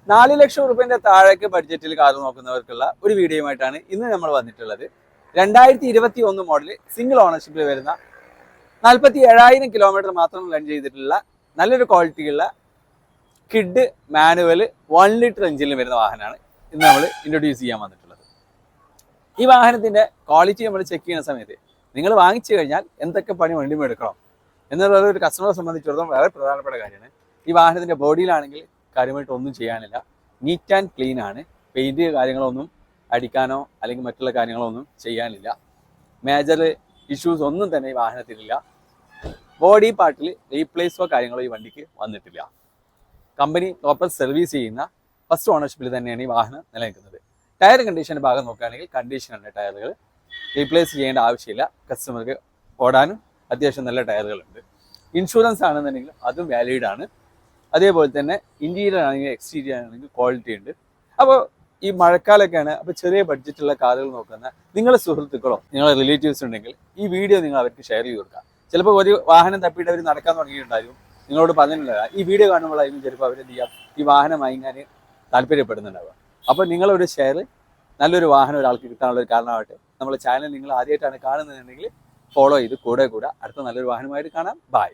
4 ലക്ഷം രൂപയുടെ താഴേക്ക് ബഡ്ജറ്റിൽ കാർ നോക്കുന്നവർക്കുള്ള ഒരു വീഡിയോയുമായിട്ടാണ് ഇന്ന് നമ്മൾ വന്നിട്ടുള്ളത്. 2021 മോഡൽ സിംഗിൾ ഓണർഷിപ്പിൽ വരുന്ന 47,000 കിലോമീറ്റർ മാത്രം റൺ ചെയ്തിട്ടുള്ള നല്ലൊരു ക്വാളിറ്റിയുള്ള കിഡ് മാനുവൽ 1 ലിറ്റർ എഞ്ചിനിൽ വരുന്ന വാഹനമാണ് ഇന്ന് നമ്മൾ ഇൻട്രൊഡ്യൂസ് ചെയ്യാൻ വന്നിട്ടുള്ളത്. ഈ വാഹനത്തിന്റെ ക്വാളിറ്റി നമ്മൾ ചെക്ക് ചെയ്യുന്ന സമയത്ത് നിങ്ങൾ വാങ്ങിച്ചു കഴിഞ്ഞാൽ എന്തൊക്കെ പണി വണ്ടിയും എടുക്കണം എന്നുള്ള ഒരു കസ്റ്റമറെ സംബന്ധിച്ചിടത്തോളം വളരെ പ്രധാനപ്പെട്ട കാര്യമാണ്. ഈ വാഹനത്തിന്റെ ബോഡിയിലാണെങ്കിൽ കാര്യമായിട്ട് ഒന്നും ചെയ്യാനില്ല, നീറ്റ് ആൻഡ് ക്ലീൻ ആണ്. പെയിന്റ് കാര്യങ്ങളൊന്നും അടിക്കാനോ അല്ലെങ്കിൽ മറ്റുള്ള കാര്യങ്ങളോ ഒന്നും ചെയ്യാനില്ല. മേജർ ഇഷ്യൂസ് ഒന്നും തന്നെ ഈ വാഹനത്തിലില്ല. ബോഡി പാർട്ടിൽ റീപ്ലേസോ കാര്യങ്ങളോ ഈ വണ്ടിക്ക് വന്നിട്ടില്ല. കമ്പനി പ്രോപ്പർ സർവീസ് ചെയ്യുന്ന ഫസ്റ്റ് ഓണർഷിപ്പിൽ തന്നെയാണ് ഈ വാഹനം നിലനിൽക്കുന്നത്. ടയർ കണ്ടീഷൻ്റെ ഭാഗം നോക്കുകയാണെങ്കിൽ കണ്ടീഷനാണ്. ടയറുകൾ റീപ്ലേസ് ചെയ്യേണ്ട ആവശ്യമില്ല. കസ്റ്റമർക്ക് ഓടാനും അത്യാവശ്യം നല്ല ടയറുകളുണ്ട്. ഇൻഷുറൻസ് ആണെന്നുണ്ടെങ്കിൽ അതും വാലിഡ് ആണ്. അതേപോലെ തന്നെ ഇന്റീരിയർ ആണെങ്കിൽ എക്സ്റ്റീരിയർ ആണെങ്കിൽ ക്വാളിറ്റി ഉണ്ട്. അപ്പോൾ ഈ മഴക്കാലമൊക്കെയാണ്, അപ്പോൾ ചെറിയ ബഡ്ജറ്റുള്ള കാറുകൾ നോക്കുന്ന നിങ്ങളുടെ സുഹൃത്തുക്കളോ നിങ്ങളുടെ റിലേറ്റീവ്സ് ഉണ്ടെങ്കിൽ ഈ വീഡിയോ നിങ്ങൾ അവർക്ക് ഷെയർ ചെയ്ത് കൊടുക്കുക. ചിലപ്പോൾ ഒരു വാഹനം തപ്പിയിട്ട് അവർ നടക്കാൻ തുടങ്ങിയിട്ടുണ്ടായിരിക്കും, നിങ്ങളോട് പറഞ്ഞിട്ടുണ്ടാവുക. ഈ വീഡിയോ കാണുമ്പോഴായിരിക്കും ചിലപ്പോൾ അവരെന്ത് ചെയ്യാം, ഈ വാഹനം വാങ്ങാൻ താല്പര്യപ്പെടുന്നുണ്ടാവുക. അപ്പോൾ നിങ്ങളൊരു ഷെയർ നല്ലൊരു വാഹനം ഒരാൾക്ക് കിട്ടാനുള്ള ഒരു കാരണമാവട്ടെ. നമ്മുടെ ചാനൽ നിങ്ങൾ ആദ്യമായിട്ടാണ് കാണുന്നതെന്നുണ്ടെങ്കിൽ ഫോളോ ചെയ്ത് കൂടെ അടുത്ത നല്ലൊരു വാഹനമായിട്ട് കാണാം. ബൈ.